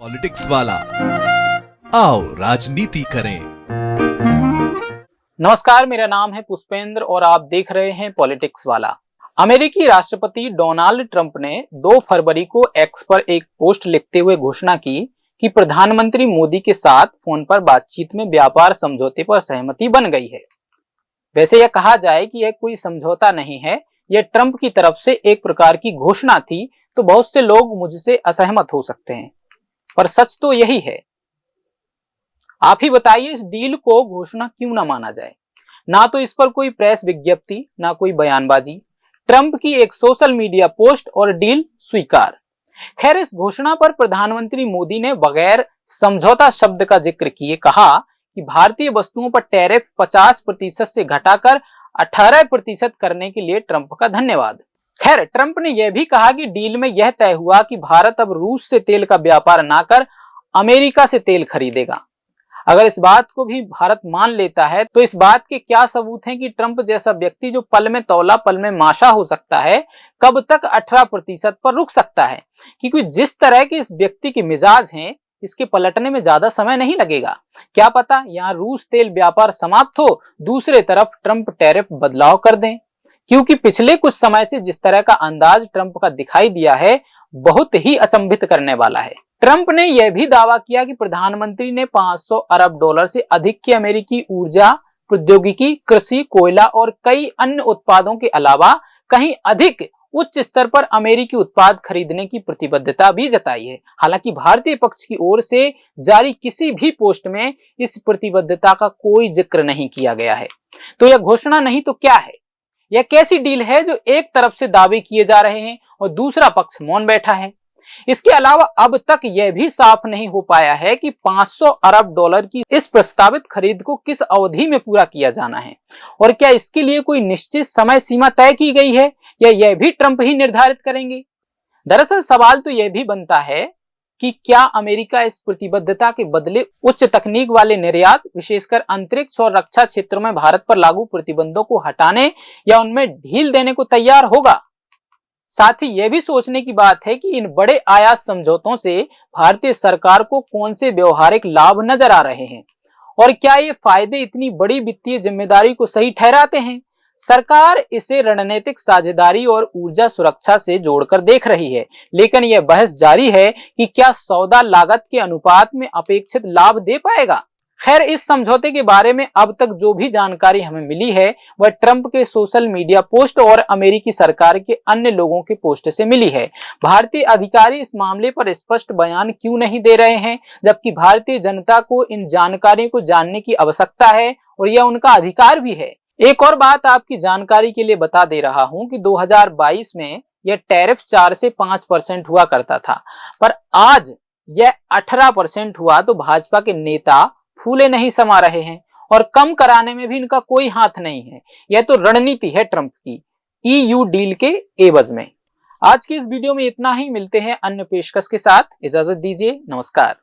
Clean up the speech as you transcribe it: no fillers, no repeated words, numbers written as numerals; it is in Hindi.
पॉलिटिक्स वाला, आओ राजनीति करें। नमस्कार, मेरा नाम है पुष्पेंद्र और आप देख रहे हैं पॉलिटिक्स वाला। अमेरिकी राष्ट्रपति डोनाल्ड ट्रंप ने 2 फरवरी को एक्स पर एक पोस्ट लिखते हुए घोषणा की कि प्रधानमंत्री मोदी के साथ फोन पर बातचीत में व्यापार समझौते पर सहमति बन गई है। वैसे यह कहा जाए कि यह कोई समझौता नहीं है, यह ट्रंप की तरफ से एक प्रकार की घोषणा थी, तो बहुत से लोग मुझसे असहमत हो सकते हैं, पर सच तो यही है। आप ही बताइए, इस डील को घोषणा क्यों ना माना जाए। ना तो इस पर कोई प्रेस विज्ञप्ति, ना कोई बयानबाजी, ट्रंप की एक सोशल मीडिया पोस्ट और डील स्वीकार। खैर, इस घोषणा पर प्रधानमंत्री मोदी ने बगैर समझौता शब्द का जिक्र किए कहा कि भारतीय वस्तुओं पर टैरिफ 50% से घटाकर 18% करने के लिए ट्रंप का धन्यवाद। खैर, ट्रंप ने यह भी कहा कि डील में यह तय हुआ कि भारत अब रूस से तेल का व्यापार ना कर अमेरिका से तेल खरीदेगा। अगर इस बात को भी भारत मान लेता है तो इस बात के क्या सबूत हैं कि ट्रंप जैसा व्यक्ति, जो पल में तौला पल में माशा हो सकता है, कब तक 18% पर रुक सकता है। क्योंकि जिस तरह के इस व्यक्ति के मिजाज हैं, इसके पलटने में ज्यादा समय नहीं लगेगा। क्या पता यहाँ रूस तेल व्यापार समाप्त हो, दूसरे तरफ ट्रंप टैरिफ बदलाव कर दें। क्योंकि पिछले कुछ समय से जिस तरह का अंदाज ट्रंप का दिखाई दिया है, बहुत ही अचंभित करने वाला है। ट्रंप ने यह भी दावा किया कि प्रधानमंत्री ने $500 अरब से अधिक की अमेरिकी ऊर्जा, प्रौद्योगिकी, कृषि, कोयला और कई अन्य उत्पादों के अलावा कहीं अधिक उच्च स्तर पर अमेरिकी उत्पाद खरीदने की प्रतिबद्धता भी जताई है। हालांकि भारतीय पक्ष की ओर से जारी किसी भी पोस्ट में इस प्रतिबद्धता का कोई जिक्र नहीं किया गया है। तो यह घोषणा नहीं तो क्या है? यह कैसी डील है जो एक तरफ से दावे किए जा रहे हैं और दूसरा पक्ष मौन बैठा है? इसके अलावा अब तक यह भी साफ नहीं हो पाया है कि $500 अरब की इस प्रस्तावित खरीद को किस अवधि में पूरा किया जाना है और क्या इसके लिए कोई निश्चित समय सीमा तय की गई है या यह भी ट्रंप ही निर्धारित करेंगे। दरअसल सवाल तो यह भी बनता है कि क्या अमेरिका इस प्रतिबद्धता के बदले उच्च तकनीक वाले निर्यात, विशेषकर अंतरिक्ष और रक्षा क्षेत्रों में भारत पर लागू प्रतिबंधों को हटाने या उनमें ढील देने को तैयार होगा। साथ ही यह भी सोचने की बात है कि इन बड़े आयात समझौतों से भारतीय सरकार को कौन से व्यवहारिक लाभ नजर आ रहे हैं और क्या ये फायदे इतनी बड़ी वित्तीय जिम्मेदारी को सही ठहराते हैं। सरकार इसे रणनीतिक साझेदारी और ऊर्जा सुरक्षा से जोड़कर देख रही है, लेकिन यह बहस जारी है कि क्या सौदा लागत के अनुपात में अपेक्षित लाभ दे पाएगा। खैर, इस समझौते के बारे में अब तक जो भी जानकारी हमें मिली है वह ट्रंप के सोशल मीडिया पोस्ट और अमेरिकी सरकार के अन्य लोगों के पोस्ट से मिली है। भारतीय अधिकारी इस मामले पर स्पष्ट बयान क्यों नहीं दे रहे हैं, जबकि भारतीय जनता को इन जानकारियों को जानने की आवश्यकता है और यह उनका अधिकार भी है। एक और बात आपकी जानकारी के लिए बता दे रहा हूं कि 2022 में यह टैरिफ 4 से 5% हुआ करता था, पर आज यह 18% हुआ। तो भाजपा के नेता फूले नहीं समा रहे हैं और कम कराने में भी इनका कोई हाथ नहीं है। यह तो रणनीति है ट्रंप की EU डील के एवज में। आज के इस वीडियो में इतना ही। मिलते हैं अन्य पेशकश के साथ। इजाजत दीजिए। नमस्कार।